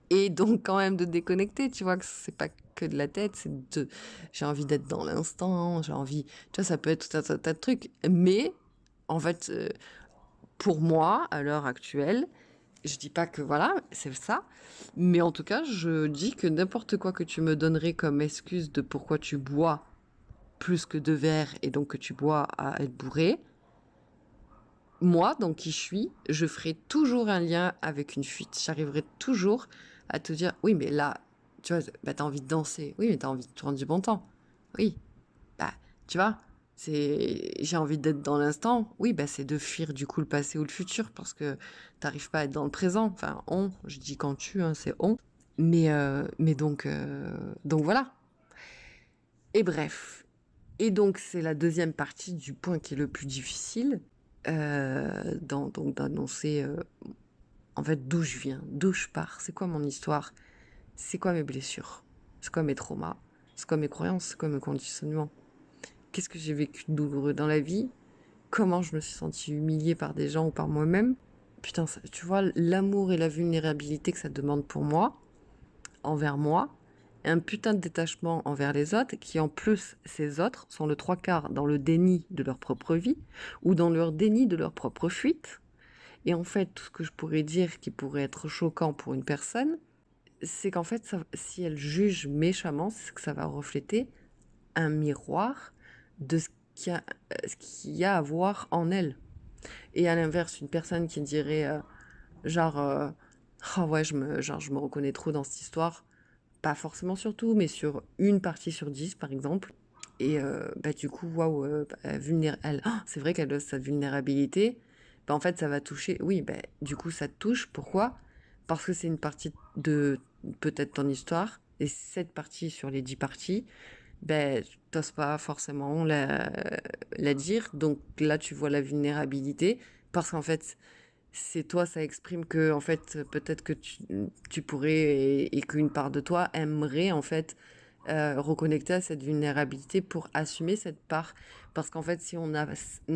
et donc quand même de déconnecter, tu vois, que c'est pas que de la tête, j'ai envie d'être dans l'instant, j'ai envie, tu vois, ça peut être tout un tas de trucs. Mais, en fait, pour moi, à l'heure actuelle, je dis pas que voilà, c'est ça, mais en tout cas, je dis que n'importe quoi que tu me donnerais comme excuse de pourquoi tu bois plus que 2 verres et donc que tu bois à être bourré, moi, donc qui je suis, je ferai toujours un lien avec une fuite. J'arriverai toujours à te dire, oui, mais là, tu vois, bah, t'as envie de danser. Oui, mais t'as envie de prendre du bon temps. Oui, bah, tu vois, j'ai envie d'être dans l'instant. Oui, bah, c'est de fuir du coup le passé ou le futur parce que t'arrives pas à être dans le présent. Enfin, je dis quand tu, hein, c'est on. Mais donc voilà. Et bref. Et donc, c'est la deuxième partie du point qui est le plus difficile, donc d'annoncer en fait d'où je viens, d'où je pars, c'est quoi mon histoire, c'est quoi mes blessures, c'est quoi mes traumas, c'est quoi mes croyances, c'est quoi mes conditionnements, qu'est-ce que j'ai vécu de douloureux dans la vie, comment je me suis sentie humiliée par des gens ou par moi-même. Putain, tu vois, l'amour et la vulnérabilité que ça demande pour moi, envers moi, et un putain de détachement envers les autres, qui en plus, ces autres sont le trois quarts dans le déni de leur propre vie, ou dans leur déni de leur propre fuite. Et en fait, tout ce que je pourrais dire qui pourrait être choquant pour une personne, c'est qu'en fait, si elle juge méchamment, c'est que ça va refléter un miroir de ce qu'il y a à voir en elle. Et à l'inverse, une personne qui dirait, genre, ah ouais, je me reconnais trop dans cette histoire, pas forcément sur tout, mais sur une partie sur 10, par exemple. Et bah, du coup, waouh, c'est vrai qu'elle a sa vulnérabilité. en fait, ça va toucher. Oui, du coup, ça te touche. Pourquoi? Parce que c'est une partie de peut-être ton histoire. Et cette partie sur les 10 parties, t'oses pas forcément la dire. Donc là, tu vois la vulnérabilité. Parce qu'en fait, c'est toi, ça exprime que, en fait, peut-être que tu pourrais et qu'une part de toi aimerait, en fait, reconnecter à cette vulnérabilité pour assumer cette part. Parce qu'en fait, si on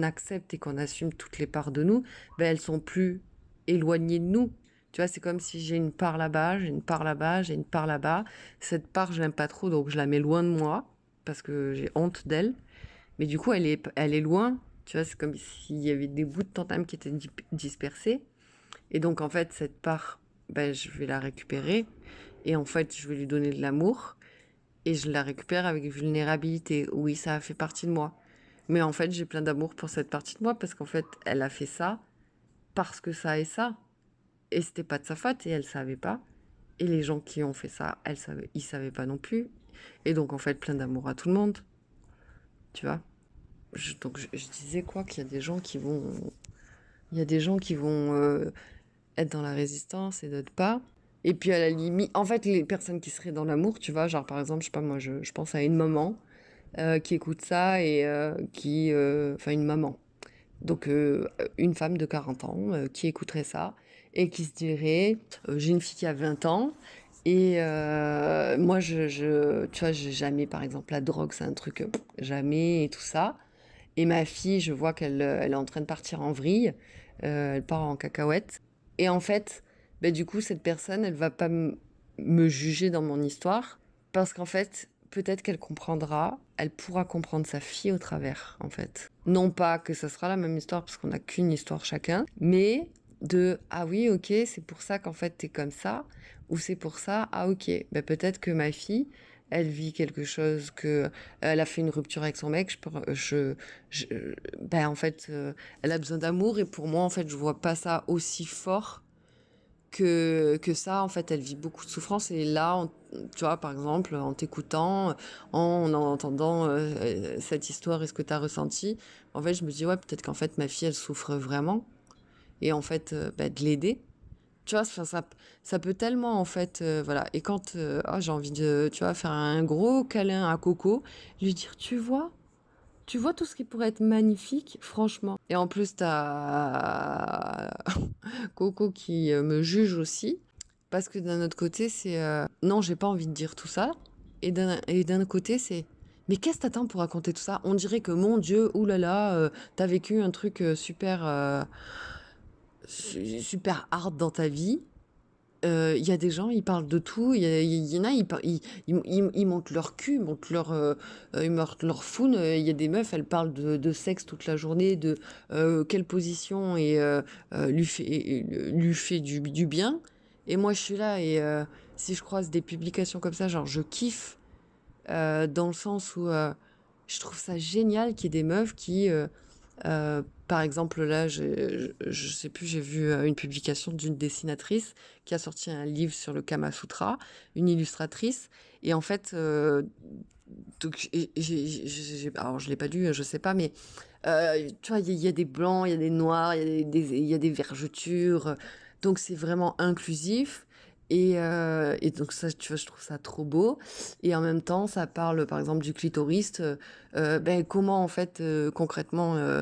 accepte et qu'on assume toutes les parts de nous, elles sont plus éloignées de nous. Tu vois, c'est comme si j'ai une part là-bas, j'ai une part là-bas, j'ai une part là-bas. Cette part, je l'aime pas trop, donc je la mets loin de moi parce que j'ai honte d'elle. Mais du coup, elle est loin. Tu vois, c'est comme s'il y avait des bouts de ton âme qui étaient dispersés. Et donc, en fait, cette part, je vais la récupérer. Et en fait, je vais lui donner de l'amour. Et je la récupère avec vulnérabilité. Oui, ça a fait partie de moi. Mais en fait, j'ai plein d'amour pour cette partie de moi parce qu'en fait, elle a fait ça parce que ça et ça. Et c'était pas de sa faute et elle savait pas. Et les gens qui ont fait ça, ils savaient pas non plus. Et donc, en fait, plein d'amour à tout le monde. Tu vois? Je disais quoi qu'il y a des gens qui vont, il y a des gens qui vont être dans la résistance et d'autres pas. Et puis à la limite, en fait, les personnes qui seraient dans l'amour, tu vois, genre par exemple, je sais pas, moi, je pense à une maman qui écoute ça et enfin une maman, donc une femme de 40 ans qui écouterait ça et qui se dirait, j'ai une fille qui a 20 ans et moi, tu vois, j'ai jamais, par exemple, la drogue, c'est un truc, jamais et tout ça. Et ma fille, je vois elle est en train de partir en vrille. Elle part en cacahuète. Et en fait, du coup, cette personne, elle va pas me juger dans mon histoire. Parce qu'en fait, peut-être qu'elle comprendra, elle pourra comprendre sa fille au travers, en fait. Non pas que ça sera la même histoire, parce qu'on n'a qu'une histoire chacun, mais ah oui, ok, c'est pour ça qu'en fait, t'es comme ça. Ou c'est pour ça, ah ok, peut-être que ma fille, elle vit quelque chose que elle a fait une rupture avec son mec, je en fait elle a besoin d'amour et pour moi en fait je vois pas ça aussi fort que ça. En fait elle vit beaucoup de souffrance et là tu vois par exemple en t'écoutant, en entendant cette histoire et ce que tu as ressenti, en fait je me dis ouais peut-être qu'en fait ma fille elle souffre vraiment et en fait de l'aider. Tu vois, ça peut tellement, en fait, voilà. Et quand j'ai envie de, tu vois, faire un gros câlin à Coco, lui dire, tu vois tout ce qui pourrait être magnifique, franchement. Et en plus, t'as Coco qui me juge aussi, parce que d'un autre côté, c'est, non, j'ai pas envie de dire tout ça. Et d'un autre côté, c'est, mais qu'est-ce que t'attends pour raconter tout ça? On dirait que, mon Dieu, oulala, t'as vécu un truc super hard dans ta vie. Il y a des gens, ils parlent de tout. Il y en a, ils montent leur cul, ils montent leur foune. Il y a des meufs, elles parlent de sexe toute la journée, de quelle position lui fait du bien. Et moi, je suis là et si je croise des publications comme ça, genre, je kiffe dans le sens où je trouve ça génial qu'il y ait des meufs qui par exemple, là, je sais plus, j'ai vu une publication d'une dessinatrice qui a sorti un livre sur le Kama Sutra, une illustratrice, et en fait, donc, alors je l'ai pas lu, je sais pas, mais tu vois, il y a des blancs, il y a des noirs, il y a des vergetures, donc c'est vraiment inclusif. Et donc ça, tu vois, je trouve ça trop beau. Et en même temps, ça parle, par exemple, du clitoris, comment en fait concrètement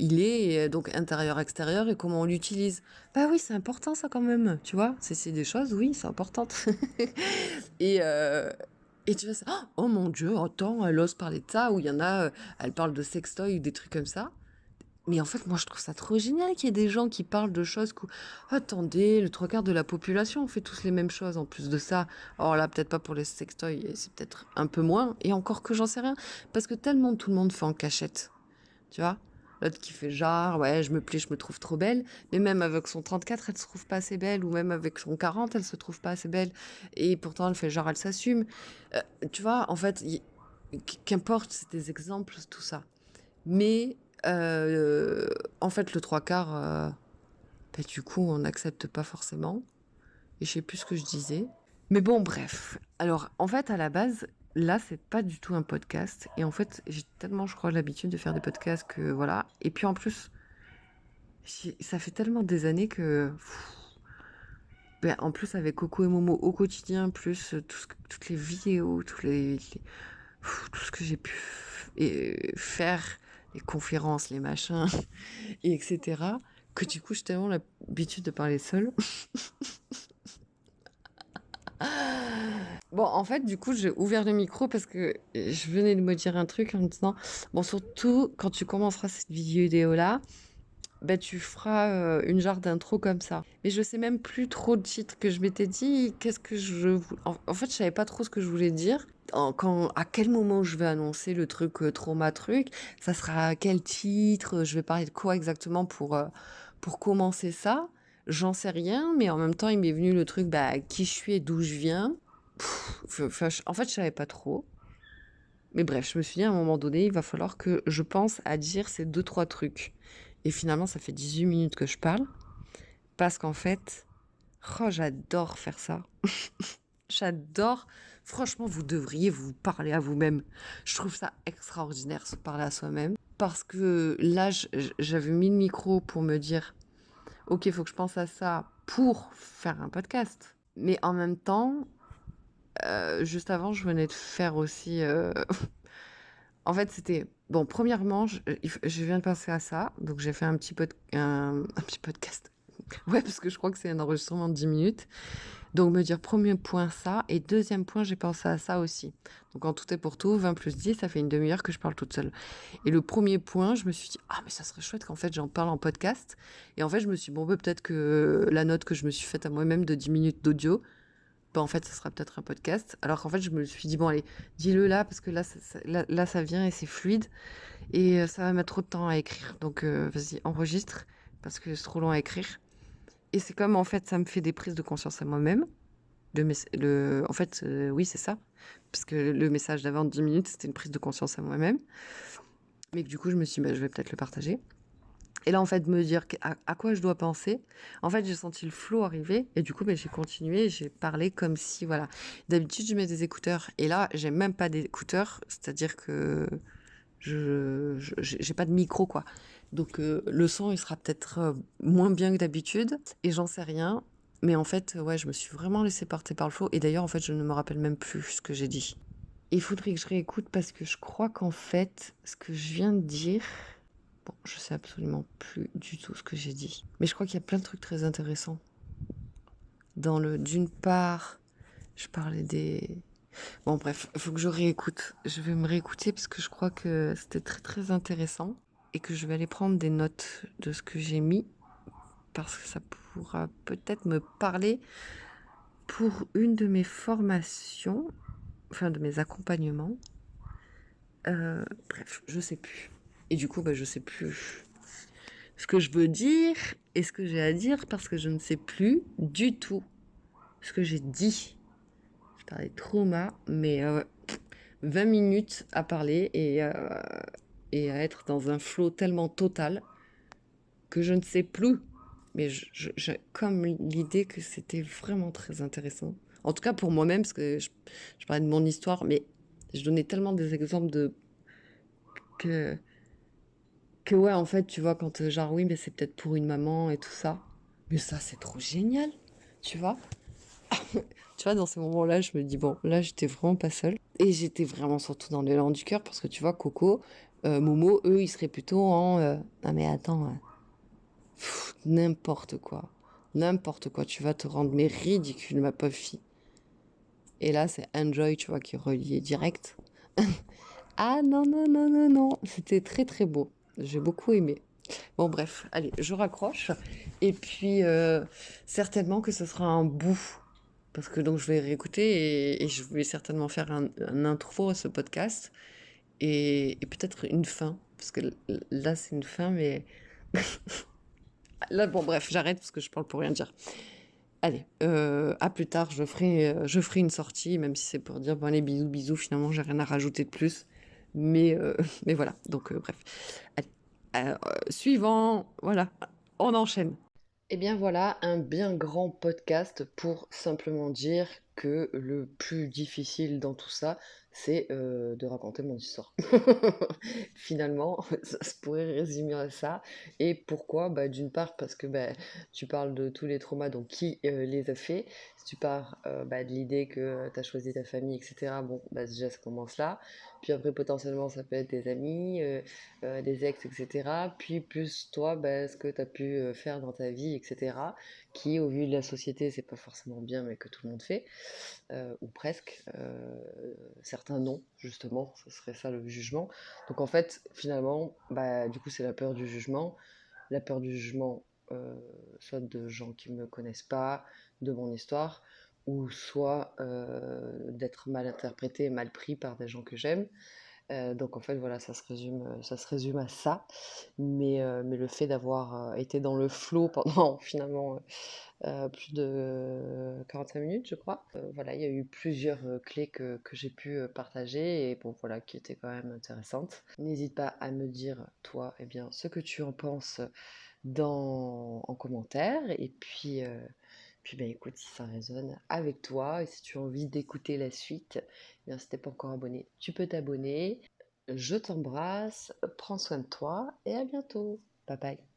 il est, et, donc intérieur-extérieur, et comment on l'utilise. Bah oui, c'est important ça quand même, tu vois. C'est des choses, oui, c'est important. et, euh, et tu vois ça, oh mon Dieu, attends, elle ose parler de ça, ou il y en a, elle parle de sextoy ou des trucs comme ça. Mais en fait, moi, je trouve ça trop génial qu'il y ait des gens qui parlent de choses que... Attendez, le trois quarts de la population fait tous les mêmes choses en plus de ça. Alors là, peut-être pas pour les sextoys, c'est peut-être un peu moins. Et encore que j'en sais rien. Parce que tellement tout le monde fait en cachette. Tu vois? L'autre qui fait genre, ouais, je me plais, je me trouve trop belle. Mais même avec son 34, elle se trouve pas assez belle. Ou même avec son 40, elle se trouve pas assez belle. Et pourtant, elle fait genre, elle s'assume. Tu vois, en fait, qu'importe, c'est des exemples, tout ça. Mais en fait, le trois quarts, du coup, on n'accepte pas forcément. Et je sais plus ce que je disais. Mais bon, bref. Alors, en fait, à la base, là, c'est pas du tout un podcast. Et en fait, j'ai tellement, je crois, l'habitude de faire des podcasts que voilà. Et puis en plus, Ça fait tellement des années que... Ben, en plus, avec Coco et Momo au quotidien, plus toutes les vidéos, tout ce que j'ai pu faire, les conférences, les machins, et etc., que du coup, j'ai tellement l'habitude de parler seule. Bon, en fait, du coup, j'ai ouvert le micro parce que je venais de me dire un truc en me disant, bon, surtout quand tu commenceras cette vidéo-là, ben, tu feras une genre d'intro comme ça. Mais je sais même plus trop le titre que je m'étais dit. Qu'est-ce que en fait, je savais pas trop ce que je voulais dire. À quel moment je vais annoncer le truc trauma truc, ça sera à quel titre, je vais parler de quoi exactement pour commencer ça. J'en sais rien, mais en même temps, il m'est venu le truc, bah, qui je suis et d'où je viens. Enfin, en fait, je savais pas trop. Mais bref, je me suis dit à un moment donné, il va falloir que je pense à dire ces deux, trois trucs. Et finalement, ça fait 18 minutes que je parle. Parce qu'en fait, oh, j'adore faire ça. J'adore. Franchement, vous devriez vous parler à vous-même. Je trouve ça extraordinaire, se parler à soi-même. Parce que là, j'avais mis le micro pour me dire, ok, il faut que je pense à ça pour faire un podcast. Mais en même temps, juste avant, je venais de faire aussi... En fait, c'était... Bon, premièrement, je viens de penser à ça. Donc, j'ai fait un petit podcast. Ouais, parce que je crois que c'est un enregistrement de 10 minutes. Donc, me dire premier point ça. Et deuxième point, j'ai pensé à ça aussi. Donc, en tout et pour tout, 20 plus 10, ça fait une demi-heure que je parle toute seule. Et le premier point, je me suis dit, ah, mais ça serait chouette qu'en fait, j'en parle en podcast. Et en fait, je me suis dit, bon, bah, peut-être que la note que je me suis faite à moi-même de 10 minutes d'audio, bah, en fait, ça sera peut-être un podcast. Alors qu'en fait, je me suis dit, bon, allez, dis-le là, parce que là, là, ça vient et c'est fluide. Et ça va mettre trop de temps à écrire. Donc, vas-y, enregistre, parce que c'est trop long à écrire. Et c'est comme, en fait, ça me fait des prises de conscience à moi-même. En fait, oui, c'est ça. Parce que le message d'avant de 10 minutes, c'était une prise de conscience à moi-même. Mais que du coup, je me suis dit, bah, je vais peut-être le partager. Et là, en fait, me dire à quoi je dois penser. En fait, j'ai senti le flow arriver. Et du coup, bah, j'ai continué, j'ai parlé comme si, voilà. D'habitude, je mets des écouteurs. Et là, j'ai même pas d'écouteurs. C'est-à-dire que j'ai pas de micro, quoi. Donc, le son, il sera peut-être moins bien que d'habitude. Et j'en sais rien. Mais en fait, ouais, je me suis vraiment laissée porter par le flow. Et d'ailleurs, en fait, je ne me rappelle même plus ce que j'ai dit. Il faudrait que je réécoute parce que je crois qu'en fait, ce que je viens de dire... Bon, je sais absolument plus du tout ce que j'ai dit. Mais je crois qu'il y a plein de trucs très intéressants. D'une part, je parlais des... Bon, bref, il faut que je réécoute. Je vais me réécouter parce que je crois que c'était très très intéressant et que je vais aller prendre des notes de ce que j'ai mis parce que ça pourra peut-être me parler pour une de mes formations, enfin de mes accompagnements. Bref, je sais plus. Et du coup, bah, je sais plus ce que je veux dire et ce que j'ai à dire parce que je ne sais plus du tout ce que j'ai dit. Je parlais de trauma, mais 20 minutes à parler et à être dans un flow tellement total que je ne sais plus. Mais j'ai comme l'idée que c'était vraiment très intéressant. En tout cas pour moi-même, parce que je parlais de mon histoire, mais je donnais tellement des exemples que, que ouais, en fait, tu vois, quand genre oui, mais c'est peut-être pour une maman et tout ça. Mais ça, c'est trop génial, tu vois. Tu vois, dans ces moments-là, je me dis, bon, là, j'étais vraiment pas seule. Et j'étais vraiment surtout dans l'élan du cœur, parce que tu vois, Coco, Momo, eux, ils seraient plutôt en... ah mais attends, n'importe quoi. N'importe quoi, tu vas te rendre mais ridicule, ma pauvre fille. Et là, c'est Enjoy, tu vois, qui est relié direct. Ah non, non, non, non, non. C'était très, très beau. J'ai beaucoup aimé. Bon, bref, allez, je raccroche. Et puis, certainement que ce sera un bout. Parce que donc, je vais réécouter et je vais certainement faire un intro à ce podcast. Et peut-être une fin. Parce que là, c'est une fin, mais... Là, bon, bref, j'arrête parce que je parle pour rien dire. Allez, à plus tard, je ferai une sortie, même si c'est pour dire, bon, allez, bisous, bisous, finalement, j'ai rien à rajouter de plus. Mais, mais voilà, donc, bref. Allez, suivant, voilà, on enchaîne. Eh bien voilà, un bien grand podcast pour simplement dire que le plus difficile dans tout ça, c'est de raconter mon histoire. Finalement, ça se pourrait résumer à ça. Et pourquoi? Bah, d'une part, parce que bah, tu parles de tous les traumas, donc qui les a fait. Si tu pars bah, de l'idée que tu as choisi ta famille, etc., bon, bah, déjà ça commence là. Puis après, potentiellement, ça peut être des amis, des ex, etc. Puis plus toi, bah, ce que tu as pu faire dans ta vie, etc., qui, au vu de la société, c'est pas forcément bien, mais que tout le monde fait ou presque. Certains non, justement, ce serait ça le jugement. Donc en fait, finalement, bah, du coup, c'est la peur du jugement. La peur du jugement, soit de gens qui ne me connaissent pas, de mon histoire, ou soit d'être mal interprété, mal pris par des gens que j'aime. Donc en fait, voilà, ça se résume à ça. Mais le fait d'avoir été dans le flow pendant finalement plus de 45 minutes, je crois. Voilà, il y a eu plusieurs clés que j'ai pu partager et bon, voilà, qui étaient quand même intéressantes. N'hésite pas à me dire, toi, eh bien, ce que tu en penses en commentaire. Et puis ben, écoute, si ça résonne avec toi et si tu as envie d'écouter la suite, eh bien, si t'es pas encore abonné, tu peux t'abonner. Je t'embrasse, prends soin de toi et à bientôt. Bye bye.